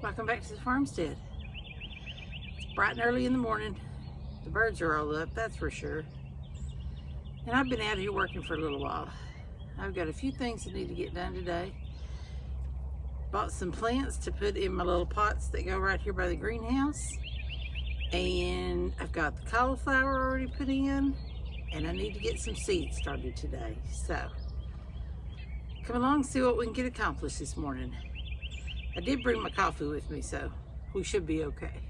Welcome back to the farmstead. It's bright and early in the morning. The birds are all up, that's for sure. And I've been out here working for a little while. I've got a few things that need to get done today. Bought some plants to put in my little pots that go right here by the greenhouse. And I've got the cauliflower already put in. And I need to get some seeds started today. So, come along and see what we can get accomplished this morning. I did bring my coffee with me, so we should be okay.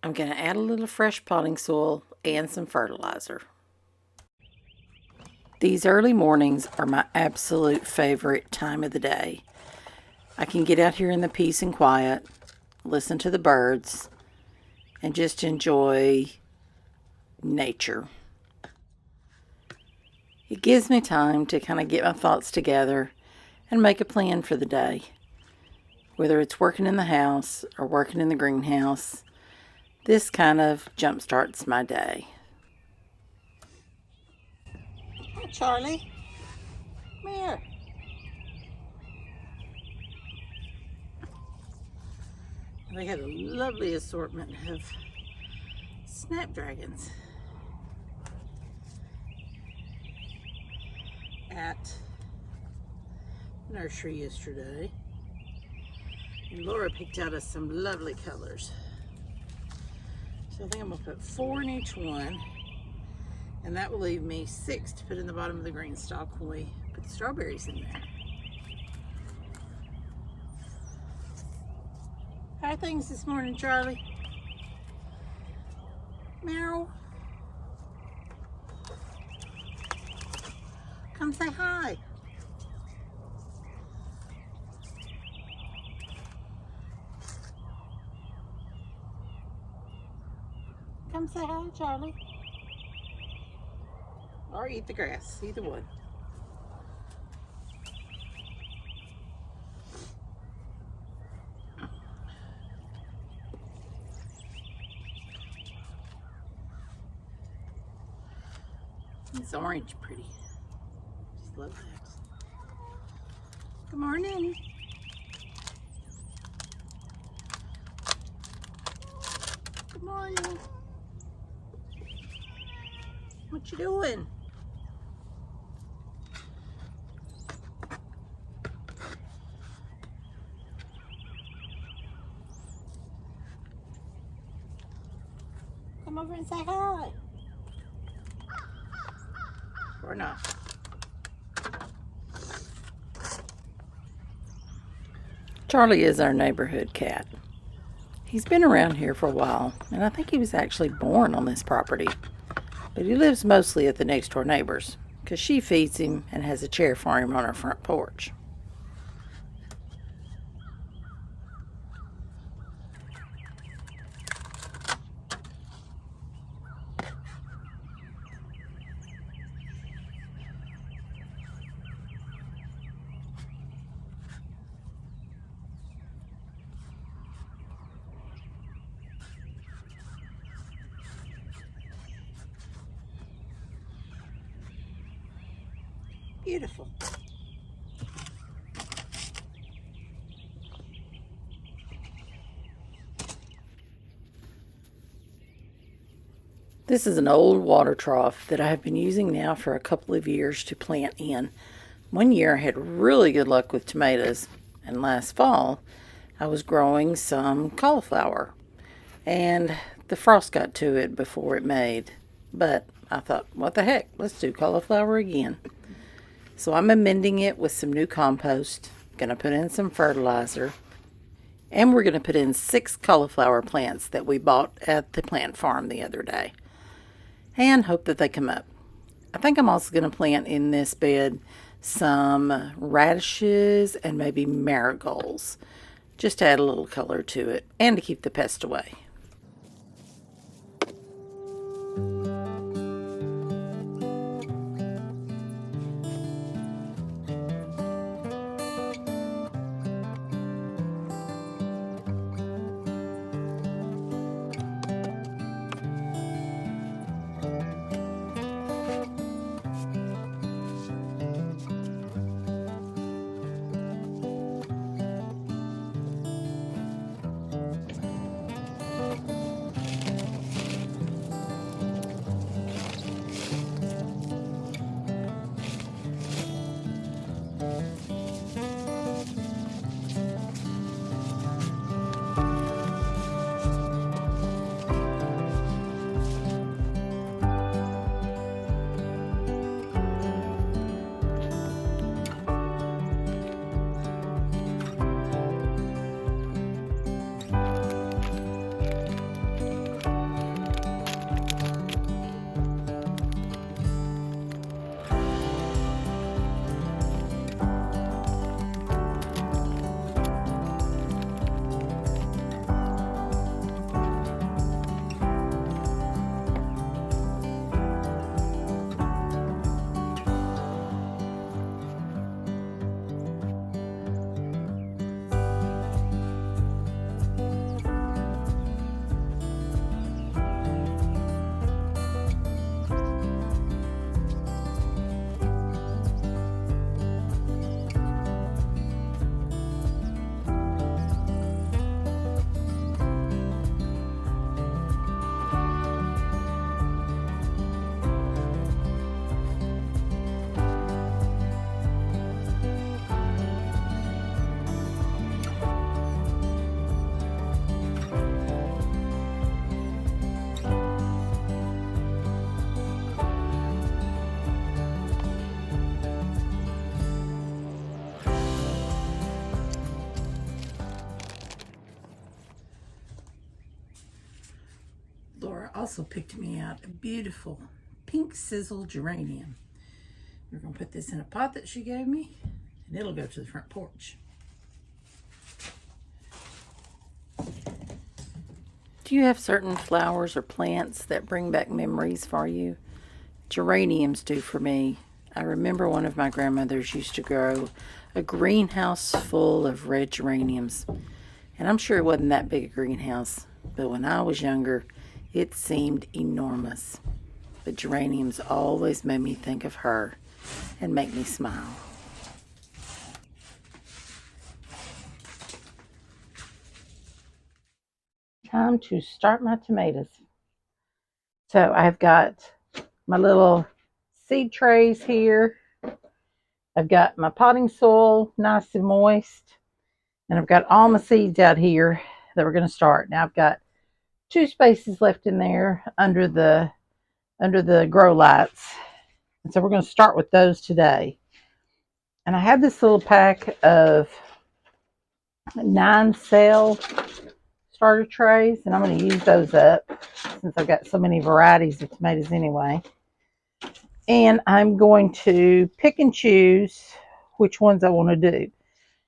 I'm going to add a little fresh potting soil and some fertilizer. These early mornings are my absolute favorite time of the day. I can get out here in the peace and quiet, listen to the birds, and just enjoy nature. It gives me time to kind of get my thoughts together and make a plan for the day. Whether it's working in the house or working in the greenhouse, this kind of jump-starts my day. Hi, Charlie. Come here. They had a lovely assortment of Snapdragons at nursery yesterday. And Laura picked out us some lovely colors. So I think I'm going to put 4 in each one. And that will leave me 6 to put in the bottom of the green stalk when we put the strawberries in there. How are things this morning, Charlie? Meow. Come say hi. Come say hi, Charlie. Or eat the grass, either one. It's orange pretty. Just love that. Good morning. Good morning. What you doing? Come over and say hi. Or not. Charlie is our neighborhood cat. He's been around here for a while, and I think he was actually born on this property. But he lives mostly at the next door neighbors, because she feeds him and has a chair for him on her front porch. Beautiful. This is an old water trough that I have been using now for a couple of years to plant in. One year I had really good luck with tomatoes, and last fall I was growing some cauliflower, and the frost got to it before it made. But I thought, what the heck, let's do cauliflower again. So I'm amending it with some new compost, going to put in some fertilizer, and we're going to put in 6 cauliflower plants that we bought at the plant farm the other day, and hope that they come up. I think I'm also going to plant in this bed some radishes and maybe marigolds, just to add a little color to it and to keep the pest away. also picked me out a beautiful pink sizzle geranium. We're going to put this in a pot that she gave me, and it'll go to the front porch. Do you have certain flowers or plants that bring back memories for you? Geraniums do for me. I remember one of my grandmothers used to grow a greenhouse full of red geraniums. And I'm sure it wasn't that big a greenhouse, but when I was younger, it seemed enormous. But geraniums always made me think of her and make me smile. Time to start my tomatoes. So I've got my little seed trays here. I've got my potting soil nice and moist. And I've got all my seeds out here that we're going to start. Now I've got 2 spaces left in there under the grow lights. And so we're going to start with those today. And I have this little pack of 9 cell starter trays, and I'm going to use those up since I've got so many varieties of tomatoes anyway. And I'm going to pick and choose which ones I want to do.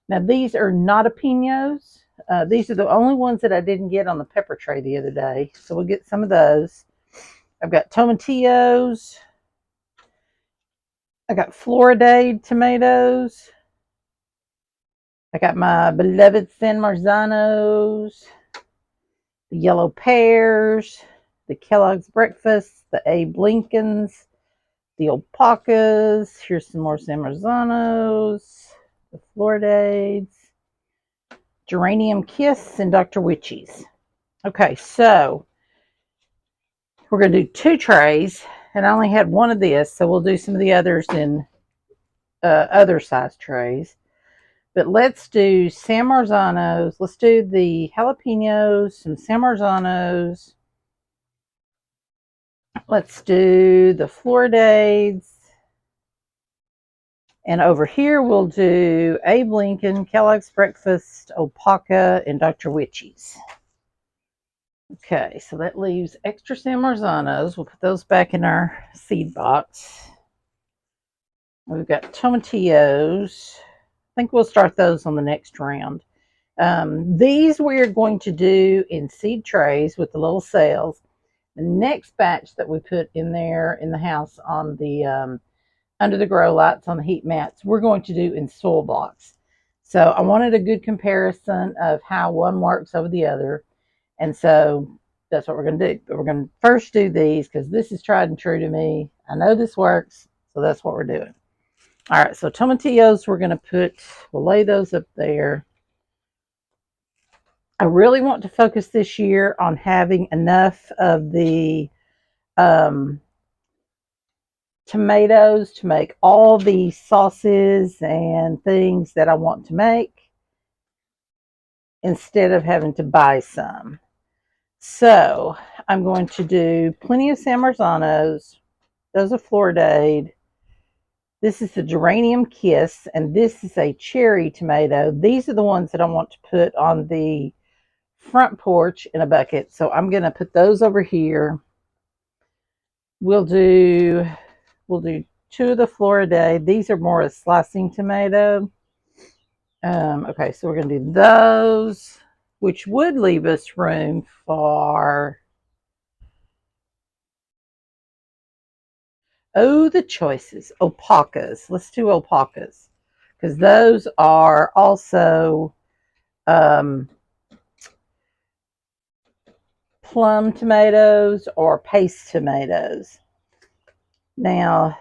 Now these are not jalapenos. These are the only ones that I didn't get on the pepper tray the other day. So we'll get some of those. I've got tomatillos. I got Floridae tomatoes. I got my beloved San Marzanos, the yellow pears, the Kellogg's Breakfast, the Abe Lincolns, the alpacas. Here's some more San Marzanos, the Floridaes, Geranium Kiss, and Dr. Witchy's. Okay, so we're going to do 2 trays, and I only had 1 of this, so we'll do some of the others in other size trays. But let's do San Marzanos. Let's do the jalapenos, some San Marzanos. Let's do the Floridaes. And over here we'll do Abe Lincoln, Kellogg's Breakfast, Alpaca, and Dr. Witchy's. Okay, so that leaves extra San Marzanos. We'll put those back in our seed box. We've got tomatillos. I think we'll start those on the next round. These we're going to do in seed trays with the little cells. The next batch that we put in there in the house on the under the grow lights on the heat mats, we're going to do in soil blocks. So I wanted a good comparison of how one works over the other. And so that's what we're going to do. But we're going to first do these because this is tried and true to me. I know this works, so that's what we're doing. All right, so tomatillos we're going to we'll lay those up there. I really want to focus this year on having enough of the tomatoes to make all the sauces and things that I want to make instead of having to buy some. So I'm going to do plenty of San Marzanos. Those are Floridae. This is the Geranium Kiss, and this is a cherry tomato. These are the ones that I want to put on the front porch in a bucket. So I'm going to put those over here. We'll do 2 of the Floridae. These are more a slicing tomato. Okay, so we're going to do those, which would leave us room for, oh, the choices. Alpacas. Let's do alpacas because those are also plum tomatoes or paste tomatoes. Now,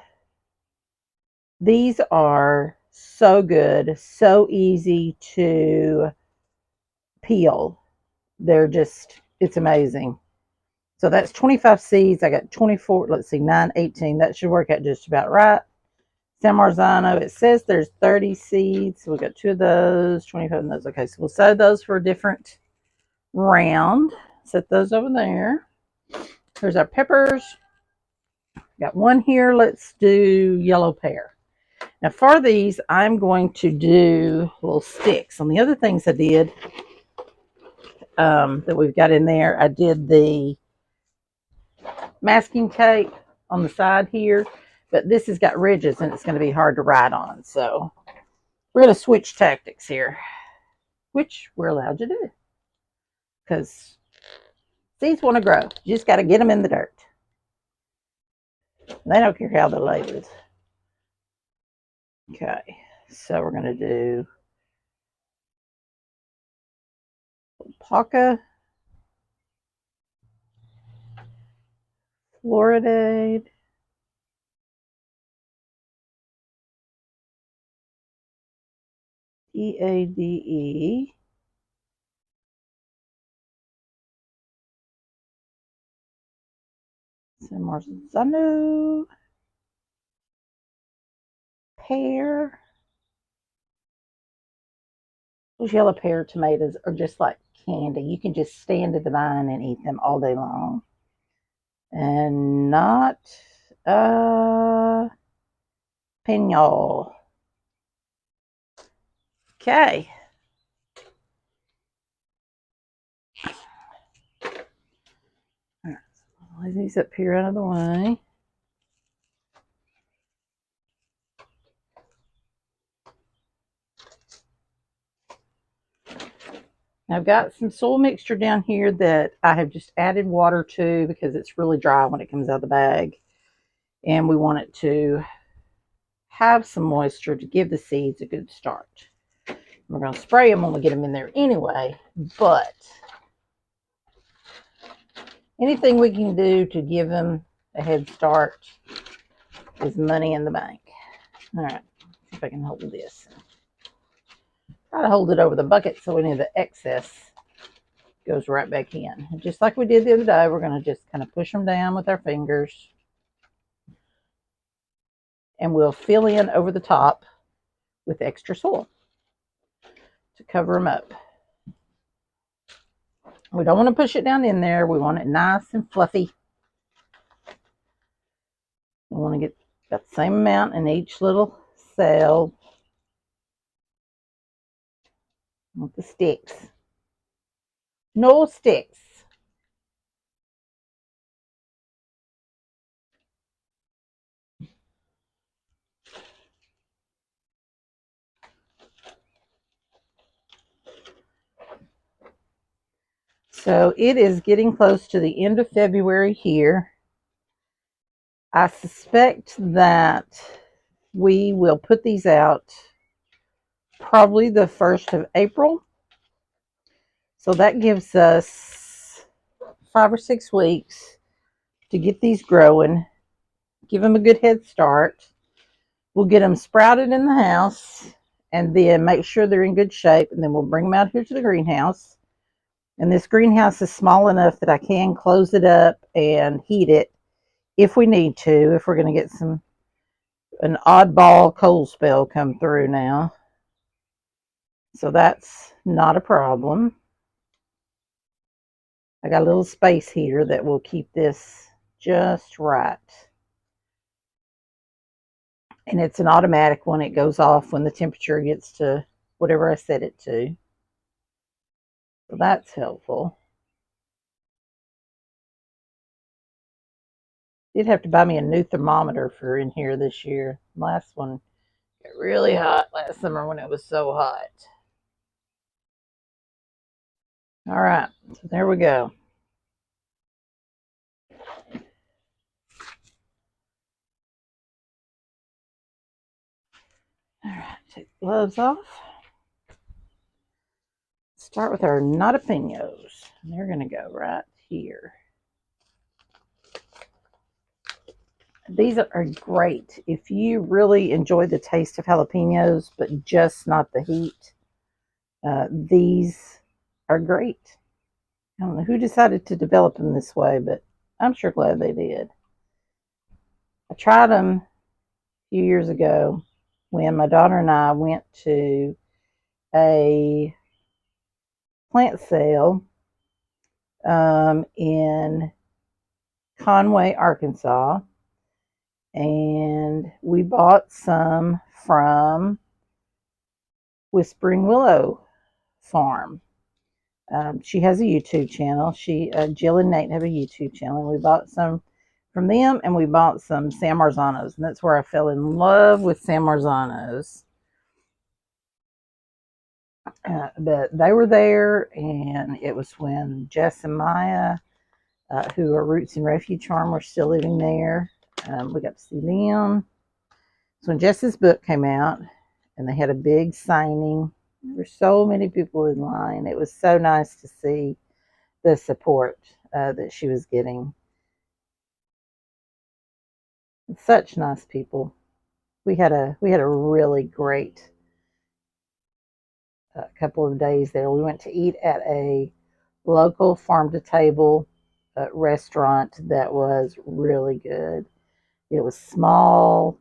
these are so good, so easy to peel. They're just, it's amazing. So that's 25 seeds. I got 24, let's see, 9, 18. That should work out just about right. San Marzano, it says there's 30 seeds. So we got 2 of those, 25 of those. Okay, so we'll sow those for a different round. Set those over there. Here's our peppers. Got 1 here. Let's do yellow pear. Now for these, I'm going to do little sticks. On the other things I did that we've got in there, I did the masking tape on the side here, but this has got ridges and it's going to be hard to write on. So we're going to switch tactics here, which we're allowed to do because seeds want to grow. You just got to get them in the dirt. They don't care how they're labeled. Okay, so we're going to do Alpaca, Floridade, EADE, Marzano, pear. Those yellow pear tomatoes are just like candy. You can just stand at the vine and eat them all day long. And not pinole. Okay. All right, so lay these up here out of the way. I've got some soil mixture down here that I have just added water to because it's really dry when it comes out of the bag. And we want it to have some moisture to give the seeds a good start. We're going to spray them when we get them in there anyway, but anything we can do to give them a head start is money in the bank. All right, see if I can hold this. Try to hold it over the bucket so any of the excess goes right back in. And just like we did the other day, we're going to just kind of push them down with our fingers. And we'll fill in over the top with extra soil to cover them up. We don't want to push it down in there. We want it nice and fluffy. We want to get about the same amount in each little cell with the sticks. No sticks. So it is getting close to the end of February here. I suspect that we will put these out probably the 1st of April. So that gives us 5 or 6 weeks to get these growing, give them a good head start. We'll get them sprouted in the house and then make sure they're in good shape. And then we'll bring them out here to the greenhouse. And this greenhouse is small enough that I can close it up and heat it if we need to, if we're going to get an oddball cold spell come through now. So that's not a problem. I got a little space here that will keep this just right. And it's an automatic one. It goes off when the temperature gets to whatever I set it to. So that's helpful. Did have to buy me a new thermometer for in here this year. Last one got really hot last summer when it was so hot. All right, so there we go. All right, take the gloves off. Start with our jalapenos. They're going to go right here. These are great if you really enjoy the taste of jalapenos, but just not the heat. These are great. I don't know who decided to develop them this way, but I'm sure glad they did. I tried them a few years ago when my daughter and I went to a plant sale in Conway, Arkansas, and we bought some from Whispering Willow Farm. She has a YouTube channel. Jill and Nate have a YouTube channel. And we bought some from them, and we bought some San Marzanos, and that's where I fell in love with San Marzanos. But they were there, and it was when Jess and Maya, who are Roots and Refuge Farm, were still living there. We got to see them. So when Jess's book came out, and they had a big signing, there were so many people in line. It was so nice to see the support that she was getting. Such nice people. We had a really great couple of days there. We went to eat at a local farm to table restaurant that was really good. It was small.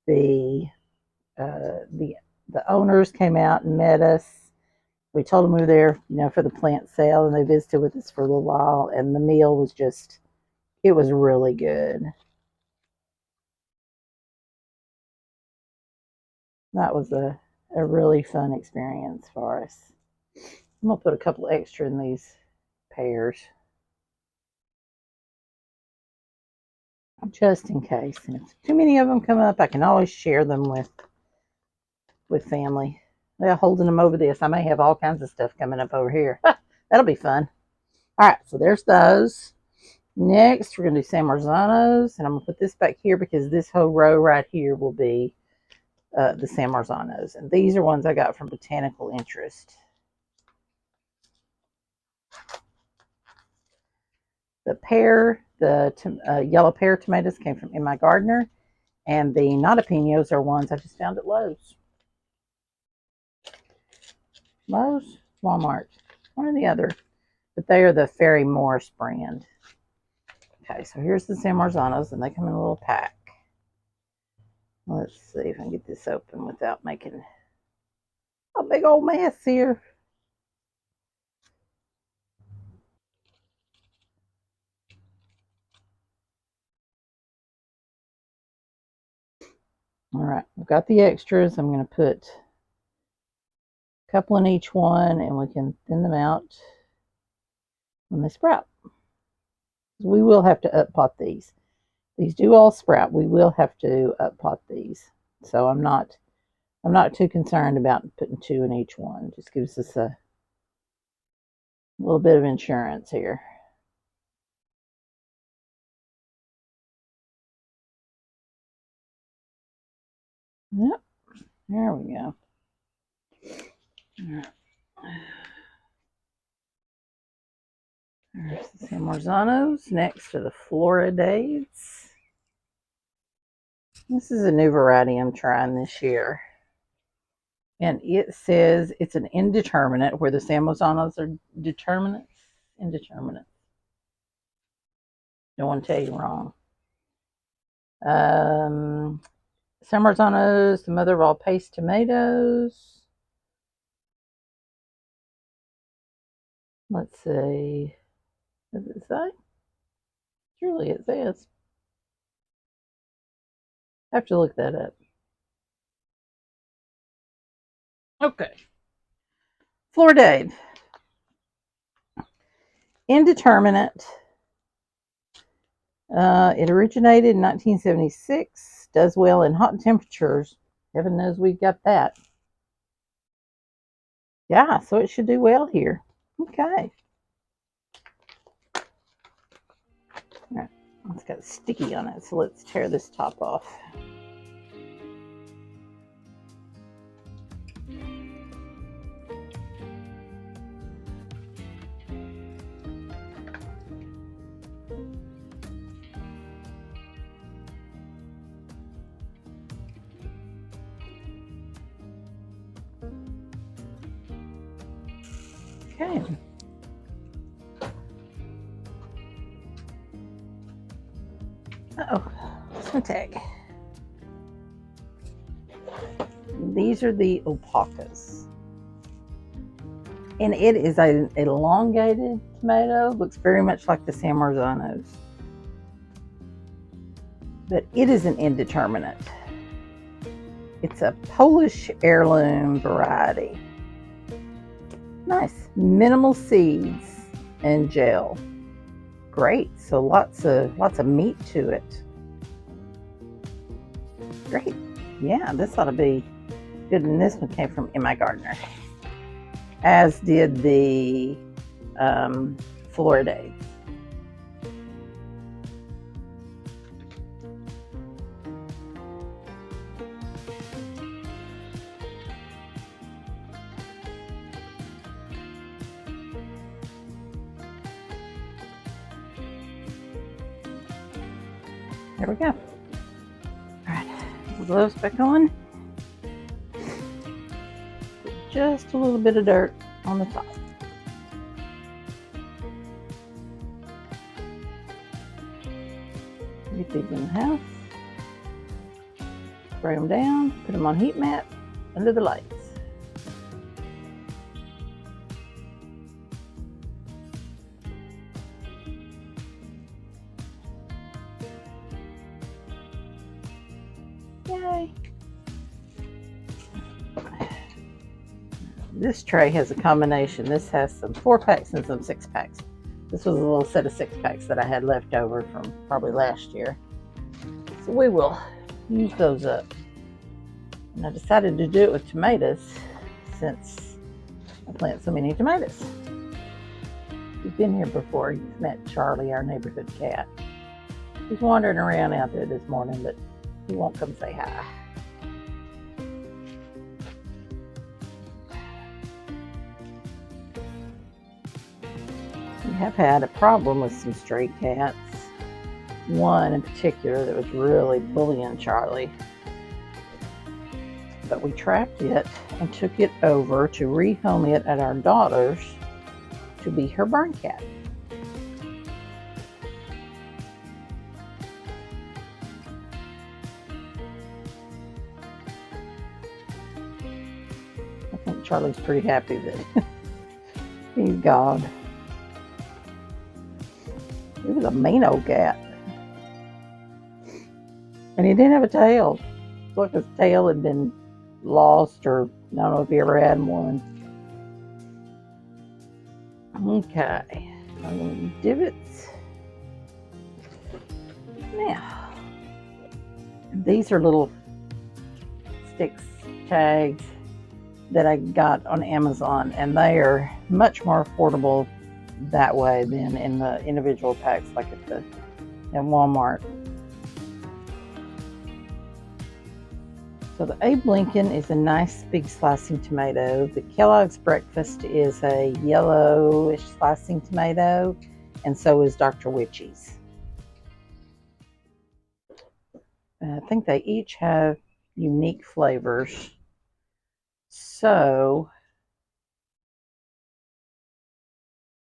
The uh, the the owners came out and met us. We told them we were there, for the plant sale, and they visited with us for a little while. And the meal was it was really good. That was a really fun experience for us. I'm gonna put a couple extra in these pears just in case. And if too many of them come up, I can always share them with family. Well, holding them over this, I may have all kinds of stuff coming up over here. That'll be fun. All right, so there's those. Next, we're gonna do San Marzanos, and I'm gonna put this back here because this whole row right here will be the San Marzanos, and these are ones I got from Botanical Interest. The yellow pear tomatoes came from In My Gardener, and the Notapinos are ones I just found at Lowe's. Lowe's? Walmart. One or the other. But they are the Ferry Morris brand. Okay, so here's the San Marzanos, and they come in a little pack. Let's see if I can get this open without making a big old mess here. All right, I've got the extras. I'm going to put a couple in each one, and we can thin them out when they sprout. We will have to up pot these. These do all sprout. We will have to up pot these. So I'm not too concerned about putting two in each one. It just gives us a little bit of insurance here. Yep, there we go. There's the San Marzanos next to the Floridades. This is a new variety I'm trying this year. And it says it's an indeterminate, where the San Marzanos are determinants. Indeterminate. Don't want to tell you wrong. San Marzanos, the mother of all paste tomatoes. Let's see. Does it say? Surely it says. I have to look that up. Okay. Floridade. Indeterminate. It originated in 1976. Does well in hot temperatures. Heaven knows we've got that. Yeah, so it should do well here. Okay. Right. It's got sticky on it, so let's tear this top off. Okay. Uh-oh, it's my tag. These are the opacas. And it is an elongated tomato. Looks very much like the San Marzanos. But it is an indeterminate. It's a Polish heirloom variety. Nice. Minimal seeds and gel. Great. So lots of meat to it. Great. Yeah, this ought to be good. And this one came from M.I. Gardner, as did the Floridae. There we go. All right, the gloves back on. Just a little bit of dirt on the top. Get these in the house. Spray them down, put them on heat mat under the lights. Yay! This tray has a combination. This has some 4-packs and some 6-packs. This was a little set of 6-packs that I had left over from probably last year. So we will use those up. And I decided to do it with tomatoes since I plant so many tomatoes. If you've been here before, you've met Charlie, our neighborhood cat. He's wandering around out there this morning, but he won't come say hi. We have had a problem with some stray cats. One in particular that was really bullying Charlie. But we trapped it and took it over to rehome it at our daughter's to be her barn cat. I think Charlie's pretty happy that he's gone. He was a mean old cat. And he didn't have a tail. It's like his tail had been lost, or I don't know if he ever had one. Okay. Divots. Now, these are little sticks, tags that I got on Amazon, and they are much more affordable that way than in the individual packs like at Walmart. So the Abe Lincoln is a nice big slicing tomato. The Kellogg's Breakfast is a yellowish slicing tomato, and so is Dr. Witchy's. I think they each have unique flavors. So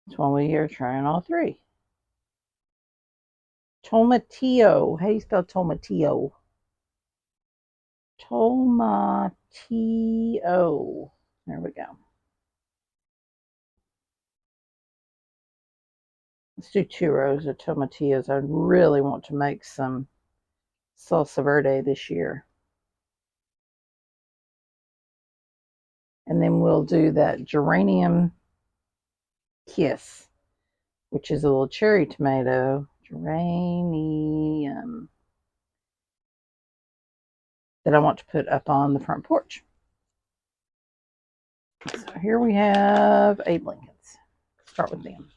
it's one we are trying all three. Tomatillo. How do you spell tomatillo? Tomatillo. There we go. Let's do 2 rows of tomatillos. I really want to make some salsa verde this year. And then we'll do that geranium kiss, which is a little cherry tomato. Geranium. That I want to put up on the front porch. So here we have Abe Lincolns. Start with them.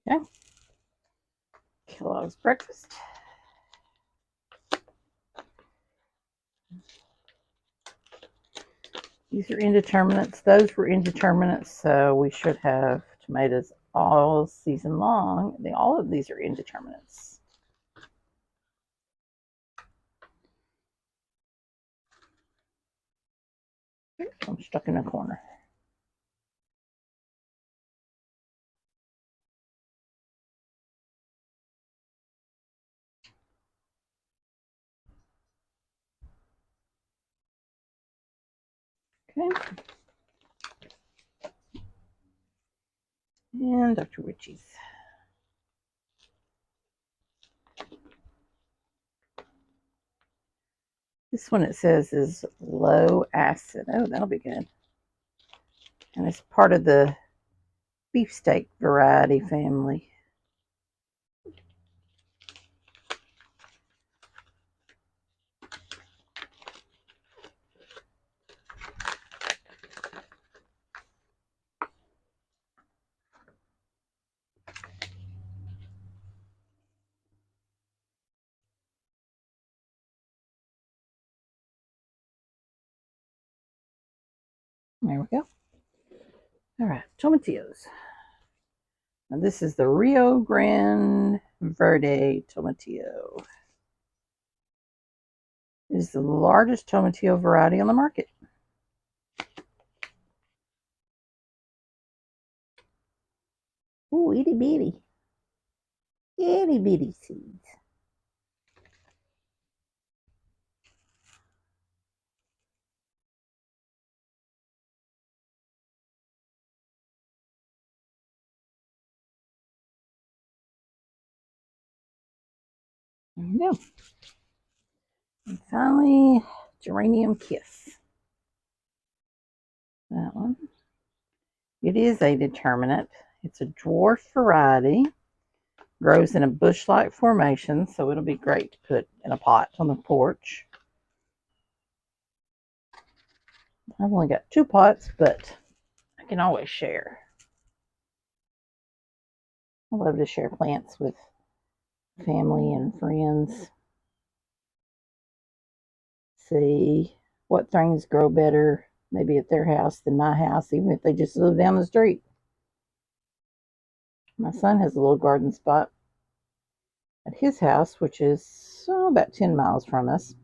Okay. Kellogg's Breakfast. These are indeterminates. Those were indeterminates, so we should have tomatoes all season long. All of these are indeterminates. I'm stuck in a corner. Okay. And Dr. Ritchie's. This one it says is low acid. Oh, that'll be good. And it's part of the beefsteak variety family. There we go. All right, tomatillos. Now this is the Rio Grande Verde tomatillo. It is the largest tomatillo variety on the market. Ooh, itty bitty. Itty bitty seeds. There we go. And finally, Geranium Kiss. That one. It is a determinate. It's a dwarf variety. Grows in a bush-like formation, so it'll be great to put in a pot on the porch. I've only got 2 pots, but I can always share. I love to share plants with family and friends. See what things grow better maybe at their house than my house, even if they just live down the street. My son has a little garden spot at his house, which is about 10 miles from us.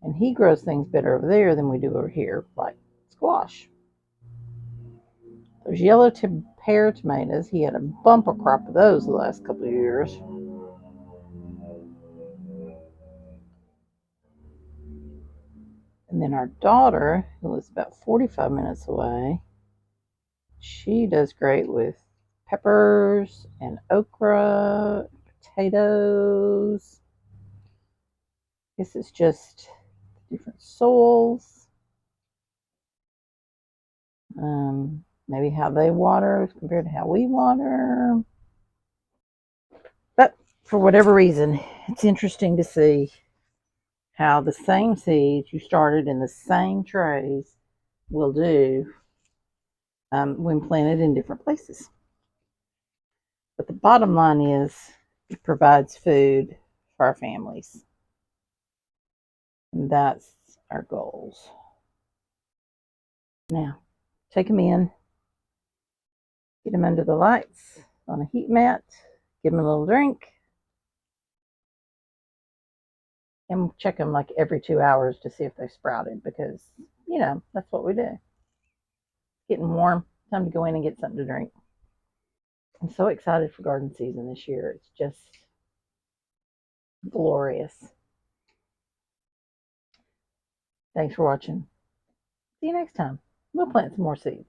And he grows things better over there than we do over here, like squash. Those yellow pear tomatoes, he had a bumper crop of those the last couple of years. And then our daughter, who lives about 45 minutes away, she does great with peppers and okra, potatoes. I guess it's just different soils. Maybe how they water compared to how we water. But for whatever reason, it's interesting to see how the same seeds you started in the same trays will do when planted in different places. But the bottom line is it provides food for our families. And that's our goals. Now, take them in, get them under the lights on a heat mat, give them a little drink, and check them like every 2 hours to see if they sprouted because, that's what we do. Getting warm, time to go in and get something to drink. I'm so excited for garden season this year. It's just glorious. Thanks for watching. See you next time. We'll plant some more seeds.